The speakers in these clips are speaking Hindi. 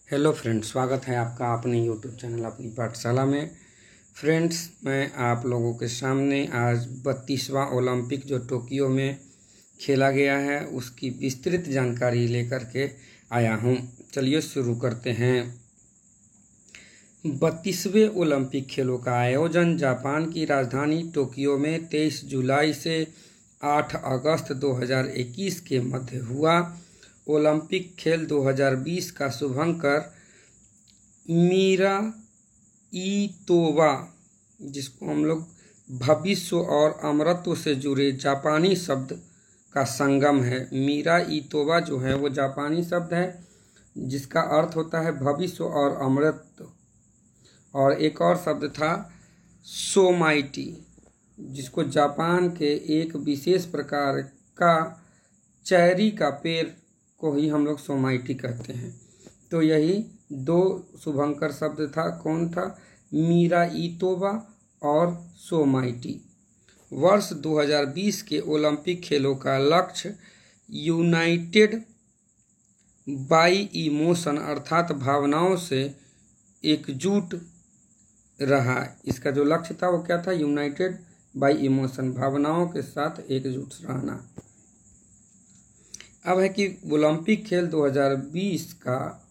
हेलो फ्रेंड्स, स्वागत है आपका अपने यूट्यूब चैनल अपनी पाठशाला में। फ्रेंड्स, मैं आप लोगों के सामने आज 32वां ओलंपिक जो टोक्यो में खेला गया है उसकी विस्तृत जानकारी लेकर के आया हूं। चलिए शुरू करते हैं। 32वें ओलंपिक खेलों का आयोजन जापान की राजधानी टोक्यो में 23 जुलाई से 8 अगस्त 2021 के मध्य हुआ। ओलंपिक खेल 2020 का शुभंकर मिराइतोवा, जिसको हम लोग भविष्य और अमरत्व से जुड़े जापानी शब्द का संगम है। मिराइतोवा जो है वो जापानी शब्द है जिसका अर्थ होता है भविष्य और अमरत्व, और एक और शब्द था सोमाइटी, जिसको जापान के एक विशेष प्रकार का चेरी का पेड़ को ही हम लोग सोमाइटी कहते हैं। तो यही दो शुभंकर शब्द था। कौन था? मिराइतोवा और सोमाइटी। वर्ष 2020 के ओलंपिक खेलों का लक्ष्य यूनाइटेड बाई इमोशन अर्थात भावनाओं से एकजुट रहा। इसका जो लक्ष्य था वो क्या था? यूनाइटेड बाई इमोशन, भावनाओं के साथ एकजुट रहना। अब है कि ओलंपिक खेल 2020 का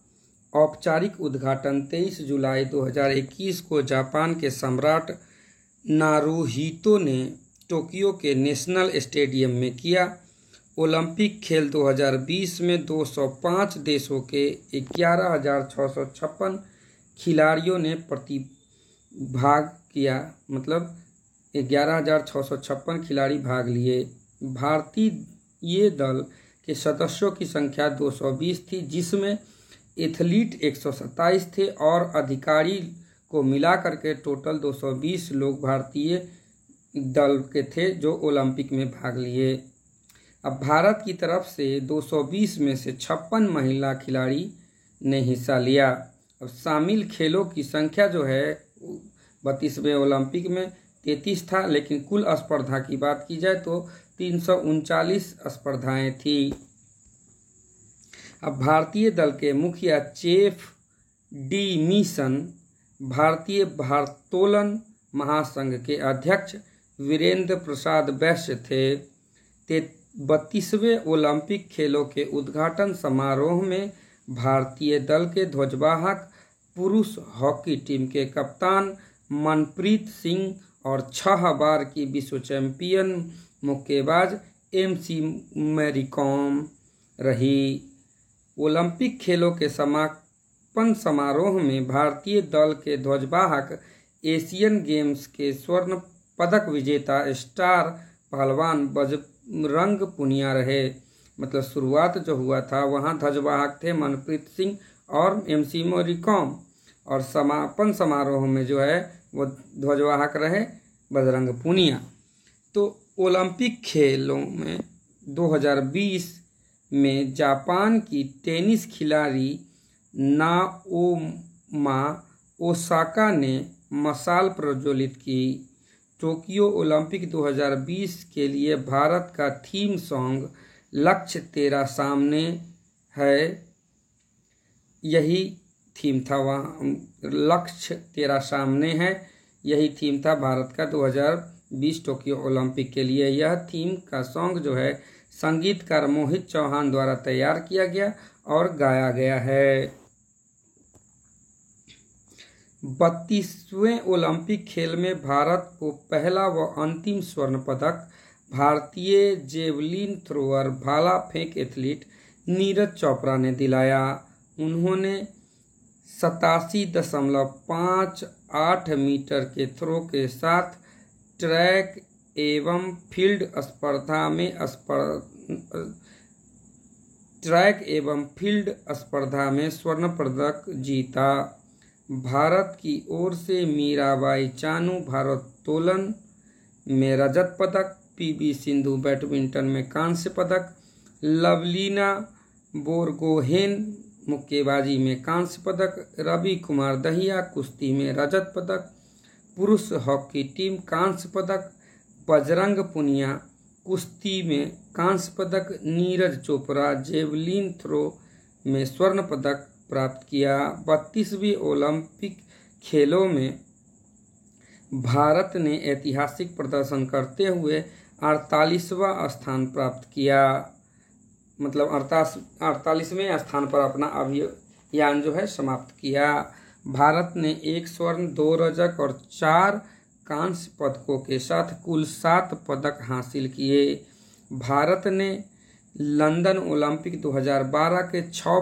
औपचारिक उद्घाटन 23 जुलाई 2021 को जापान के सम्राट नारुहितो ने टोक्यो के नेशनल स्टेडियम में किया। ओलंपिक खेल 2020 में 205 देशों के 11,656 खिलाड़ियों ने प्रतिभाग किया, मतलब 11,656 खिलाड़ी भाग लिए। भारतीय दल के सदस्यों की संख्या 220 थी, जिसमें एथलीट 127 थे और अधिकारी को मिलाकर के टोटल 220 लोग भारतीय दल के थे जो ओलंपिक में भाग लिए। अब भारत की तरफ से 220 में से 56 महिला खिलाड़ी ने हिस्सा लिया। अब शामिल खेलों की संख्या जो है 32वें ओलंपिक में 33 था, लेकिन कुल स्पर्धा की बात की जाए तो 339 स्पर्धाएं थी। अब भारतीय दल के मुखिया चीफ डी मिशन भारतीय भारोत्तोलन महासंघ के अध्यक्ष वीरेंद्र प्रसाद वैश्य थे। 32वें ओलंपिक खेलों के उद्घाटन समारोह में भारतीय दल के ध्वजवाहक पुरुष हॉकी टीम के कप्तान मनप्रीत सिंह और 6 बार की विश्व चैंपियन मुक्केबाज MC मैरीकॉम रही। ओलंपिक खेलों के समापन समारोह में भारतीय दल के ध्वजवाहक एशियन गेम्स के स्वर्ण पदक विजेता स्टार पहलवान बजरंग पुनिया रहे। मतलब शुरुआत जो हुआ था वहां ध्वजवाहक थे मनप्रीत सिंह और MC मैरीकॉम, और समापन समारोह में जो है वो ध्वजवाहक रहे बजरंग पुनिया। तो ओलंपिक खेलों में 2020 में जापान की टेनिस खिलाड़ी नाओमा ओसाका ने मशाल प्रज्वलित की। टोक्यो ओलंपिक 2020 के लिए भारत का थीम सॉन्ग लक्ष्य तेरा सामने है, यही थीम था। वहाँ लक्ष्य तेरा सामने है, यही थीम था भारत का 2020 टोक्यो ओलंपिक के लिए। यह थीम का सॉन्ग जो है संगीतकार मोहित चौहान द्वारा तैयार किया गया और गाया गया है। 32वें ओलंपिक खेल में भारत को पहला व अंतिम स्वर्ण पदक भारतीय जेवलिन थ्रोअर भाला फेंक एथलीट नीरज चोपड़ा ने दिलाया। उन्होंने 87.58 मीटर के थ्रो के साथ ट्रैक एवं फील्ड स्पर्धा में स्वर्ण पदक जीता। भारत की ओर से मीराबाई चानू भारोत्तोलन में रजत पदक, PV सिंधु बैडमिंटन में कांस्य पदक, लवलीना बोरगोहेन मुक्केबाजी में कांस्य पदक, रवि कुमार दहिया कुश्ती में रजत पदक, पुरुष हॉकी टीम कांस्य पदक, बजरंग पुनिया कुश्ती में कांस्य पदक, नीरज चोपड़ा जेवलिन थ्रो में स्वर्ण पदक प्राप्त किया। 32वें ओलंपिक खेलों में भारत ने ऐतिहासिक प्रदर्शन करते हुए 48वां स्थान प्राप्त किया, मतलब 48वें स्थान पर अपना अभियान जो है समाप्त किया। भारत ने 1 स्वर्ण, 2 रजत और 4 कांस्य पदकों के साथ कुल 7 पदक हासिल किए। भारत ने लंदन ओलंपिक 2012 के 6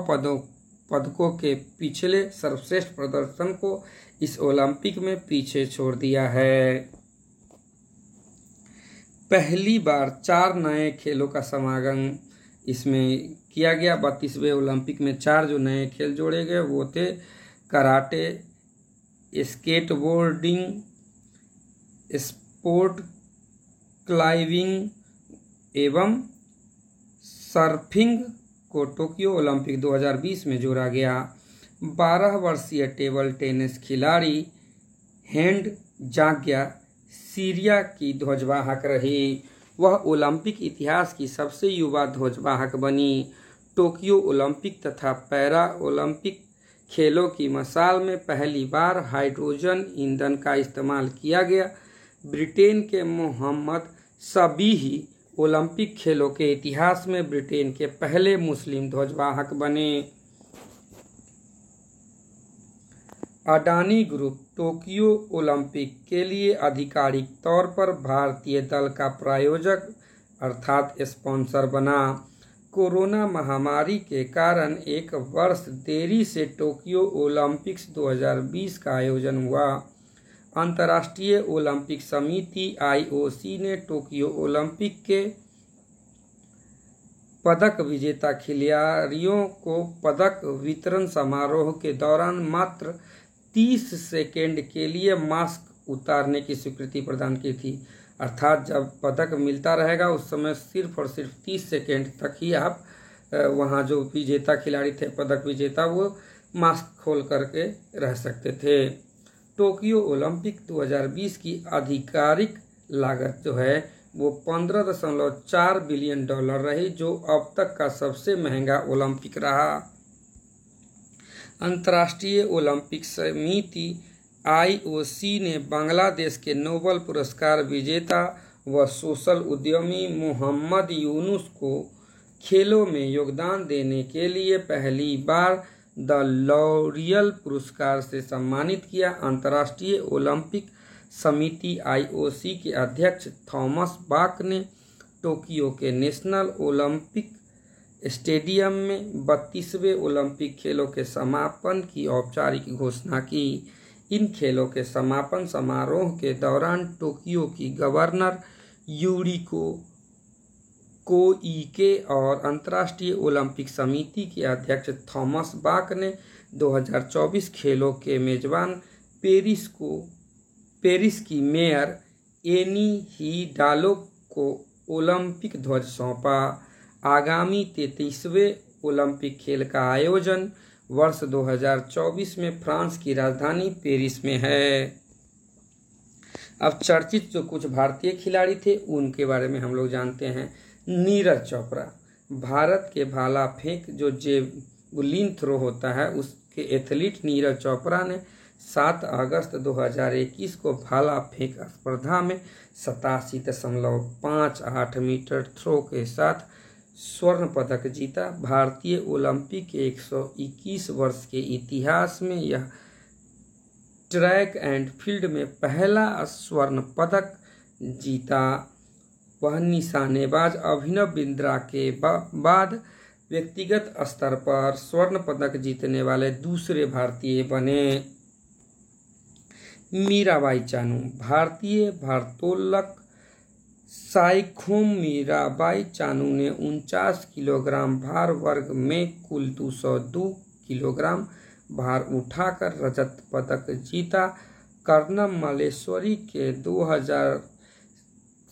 पदकों के पिछले सर्वश्रेष्ठ प्रदर्शन को इस ओलंपिक में पीछे छोड़ दिया है। पहली बार 4 नए खेलों का समागम इसमें किया गया। 32वें ओलंपिक में 4 जो नए खेल जोड़े गए वो थे कराटे, स्केटबोर्डिंग, स्पोर्ट क्लाइंबिंग एवं सर्फिंग को टोक्यो ओलंपिक 2020 में जोड़ा गया। 12 वर्षीय टेबल टेनिस खिलाड़ी हैंड जाग्या सीरिया की ध्वजवाहक रही। वह ओलंपिक इतिहास की सबसे युवा ध्वजवाहक बनी। टोक्यो ओलंपिक तथा पैरा ओलंपिक खेलों की मिसाल में पहली बार हाइड्रोजन ईंधन का इस्तेमाल किया गया। ब्रिटेन के मोहम्मद शबीही ओलंपिक खेलों के इतिहास में ब्रिटेन के पहले मुस्लिम ध्वजवाहक बने। अडानी ग्रुप टोक्यो ओलंपिक के लिए आधिकारिक तौर पर भारतीय दल का प्रायोजक अर्थात स्पॉन्सर बना। कोरोना महामारी के कारण 1 वर्ष देरी से टोक्यो ओलंपिक्स 2020 का आयोजन हुआ। अंतर्राष्ट्रीय ओलंपिक समिति IOC ने टोक्यो ओलंपिक के पदक विजेता खिलाड़ियों को पदक वितरण समारोह के दौरान मात्र 30 सेकेंड के लिए मास्क उतारने की स्वीकृति प्रदान की थी। अर्थात जब पदक मिलता रहेगा उस समय सिर्फ और सिर्फ 30 सेकेंड तक ही आप वहाँ जो विजेता खिलाड़ी थे, पदक विजेता, वो मास्क खोल करके रह सकते थे। टोक्यो ओलंपिक 2020 की आधिकारिक लागत जो है वो $15.4 बिलियन रही, जो अब तक का सबसे महंगा ओलंपिक रहा। अंतर्राष्ट्रीय ओलंपिक समिति IOC ने बांग्लादेश के नोबेल पुरस्कार विजेता व सोशल उद्यमी मोहम्मद यूनुस को खेलों में योगदान देने के लिए पहली बार द लॉरियल पुरस्कार से सम्मानित किया। अंतर्राष्ट्रीय ओलंपिक समिति IOC के अध्यक्ष थॉमस बाक ने टोक्यो के नेशनल ओलंपिक स्टेडियम में 32वें ओलंपिक खेलों के समापन की औपचारिक घोषणा की। इन खेलों के समापन समारोह के दौरान टोक्यो की गवर्नर यूरिको कोइके और अंतर्राष्ट्रीय ओलंपिक समिति के अध्यक्ष थॉमस बाक ने 2024 खेलों के मेजबान पेरिस की मेयर एनी हिडाल्गो को ओलंपिक ध्वज सौंपा। आगामी 33वें ओलंपिक खेल का आयोजन वर्ष 2024 में फ्रांस की राजधानी पेरिस में है। अब चर्चित जो कुछ भारतीय खिलाड़ी थे उनके बारे में हम लोग जानते हैं। नीरज चोपड़ा, भारत के भाला फेंक जो जेवलिन थ्रो होता है उसके एथलीट नीरज चोपड़ा ने 7 अगस्त 2021 को भाला फेंक स्पर्धा में 87.58 मीटर थ्रो के साथ स्वर्ण पदक जीता। भारतीय ओलंपिक के 121 वर्ष के इतिहास में यह ट्रैक एंड फील्ड में पहला स्वर्ण पदक जीता। वह निशानेबाज अभिनव बिंद्रा के बाद व्यक्तिगत स्तर पर स्वर्ण पदक जीतने वाले दूसरे भारतीय बने। मीराबाई चानू, भारतीय भारोत्तोलक साइखोम मीराबाई चानू ने 49 किलोग्राम भार वर्ग में कुल 202 किलोग्राम भार उठाकर रजत पदक जीता। कर्णम मल्लेश्वरी के 2000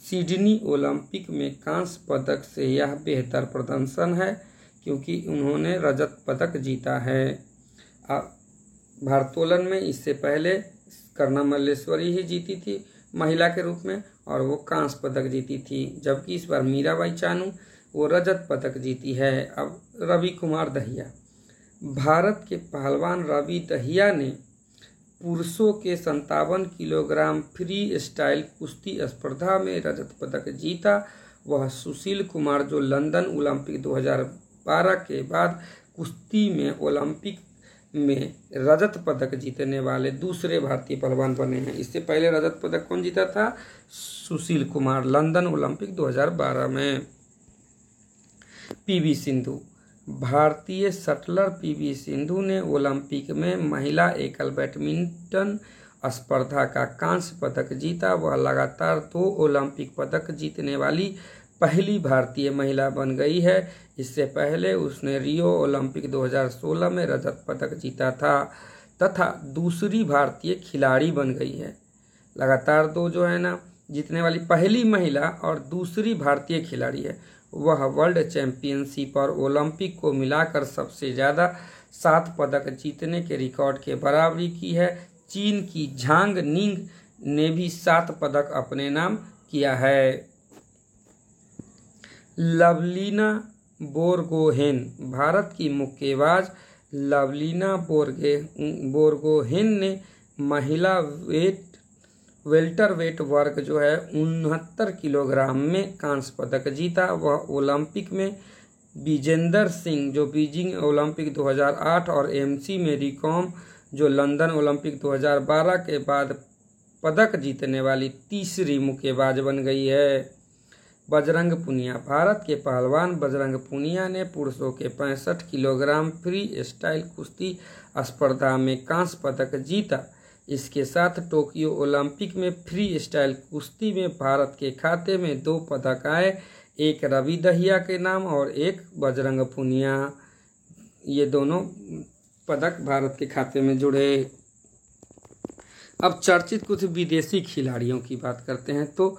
सिडनी ओलंपिक में कांस्य पदक से यह बेहतर प्रदर्शन है क्योंकि उन्होंने रजत पदक जीता है। भारोत्तोलन में इससे पहले कर्णम मल्लेश्वरी ही जीती थी महिला के रूप में और वो कांस्य पदक जीती थी, जबकि इस बार मीराबाई चानू वो रजत पदक जीती है। अब रवि कुमार दहिया, भारत के पहलवान रवि दहिया ने पुरुषों के 57 किलोग्राम फ्री स्टाइल कुश्ती स्पर्धा में रजत पदक जीता। वह सुशील कुमार जो लंदन ओलंपिक 2012 के बाद कुश्ती में ओलंपिक में रजत पदक जीतने वाले दूसरे भारतीय पहलवान बने हैं। इससे पहले रजत पदक कौन जीता था? सुशील कुमार, लंदन ओलंपिक 2012 में। पीवी सिंधु, भारतीय शटलर पीवी सिंधु ने ओलंपिक में महिला एकल बैडमिंटन स्पर्धा का कांस्य पदक जीता। वह लगातार 2 ओलंपिक पदक जीतने वाली पहली भारतीय महिला बन गई है। इससे पहले उसने रियो ओलंपिक 2016 में रजत पदक जीता था तथा दूसरी भारतीय खिलाड़ी बन गई है। लगातार 2 जो है ना जीतने वाली पहली महिला और दूसरी भारतीय खिलाड़ी है। वह वर्ल्ड चैंपियनशिप और ओलंपिक को मिलाकर सबसे ज़्यादा 7 पदक जीतने के रिकॉर्ड के बराबरी की है। चीन की झांग निंग ने भी 7 पदक अपने नाम किया है। लवलीना बोरगोहेन, भारत की मुक्केबाज लवलीना बोरगोहेन ने महिला वेल्टरवेट वर्ग जो है 69 किलोग्राम में कांस्य पदक जीता। वह ओलंपिक में विजेंदर सिंह जो बीजिंग ओलंपिक 2008 और एमसी मेरी कॉम जो लंदन ओलंपिक 2012 के बाद पदक जीतने वाली तीसरी मुक्केबाज बन गई है। बजरंग पुनिया, भारत के पहलवान बजरंग पुनिया ने पुरुषों के 65 किलोग्राम फ्री स्टाइल कुश्ती स्पर्धा में कांस्य पदक जीता। इसके साथ टोक्यो ओलंपिक में फ्री स्टाइल कुश्ती में भारत के खाते में 2 पदक आए, एक रवि दहिया के नाम और एक बजरंग पुनिया। ये दोनों पदक भारत के खाते में जुड़े। अब चर्चित कुछ विदेशी खिलाड़ियों की बात करते हैं तो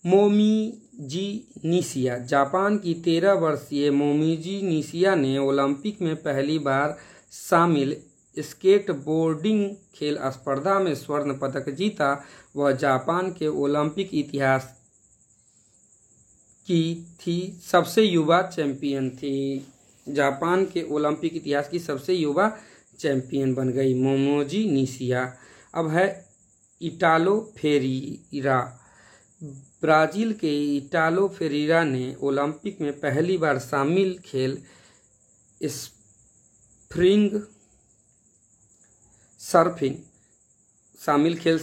मोमिजी निशिया, जापान की 13 वर्षीय मोमिजी निशिया ने ओलंपिक में पहली बार शामिल स्केटबोर्डिंग खेल स्पर्धा में स्वर्ण पदक जीता। वह जापान के ओलंपिक इतिहास की थी सबसे युवा चैंपियन थी। जापान के ओलंपिक इतिहास की सबसे युवा चैंपियन बन गई मोमिजी निशिया। अब है इटालो फेरीरा, ब्राजील के इटालो फेरीरा ने ओलंपिक में पहली बार शामिल खेल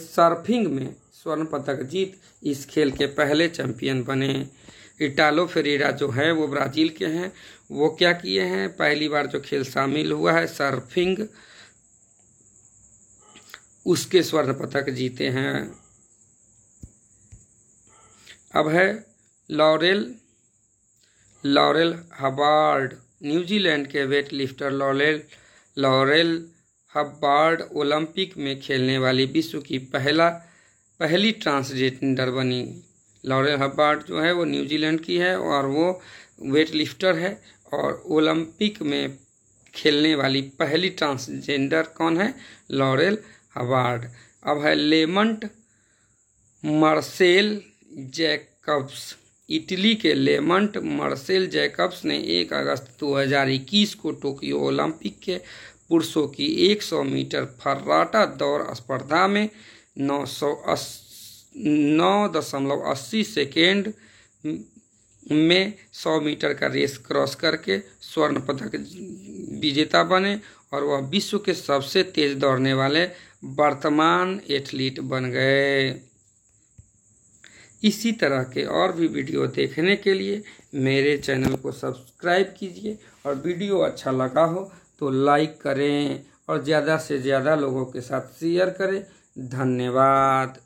सर्फिंग में स्वर्ण पदक जीत इस खेल के पहले चैंपियन बने। इटालो फेरीरा जो है वो ब्राजील के हैं। वो क्या किए हैं? पहली बार जो खेल शामिल हुआ है सर्फिंग, उसके स्वर्ण पदक जीते हैं। अब है लॉरेल हबार्ड, न्यूजीलैंड के वेट लिफ्टर लॉरेल हबार्ड ओलंपिक में खेलने वाली विश्व की पहली ट्रांसजेंडर बनी। लॉरेल हबार्ड जो है वो न्यूजीलैंड की है और वो वेट लिफ्टर है और ओलंपिक में खेलने वाली पहली ट्रांसजेंडर कौन है? लॉरेल हबार्ड। अब है लेमंट मार्सेल जैकब्स, इटली के लेमंट मार्सेल जैकब्स ने 1 अगस्त 2021 को टोक्यो ओलंपिक के पुरुषों की 100 मीटर फर्राटा दौड़ स्पर्धा में 9.80 सेकेंड में 100 मीटर का रेस क्रॉस करके स्वर्ण पदक विजेता बने और वह विश्व के सबसे तेज दौड़ने वाले वर्तमान एथलीट बन गए। इसी तरह के और भी वीडियो देखने के लिए मेरे चैनल को सब्सक्राइब कीजिए और वीडियो अच्छा लगा हो तो लाइक करें और ज़्यादा से ज़्यादा लोगों के साथ शेयर करें। धन्यवाद।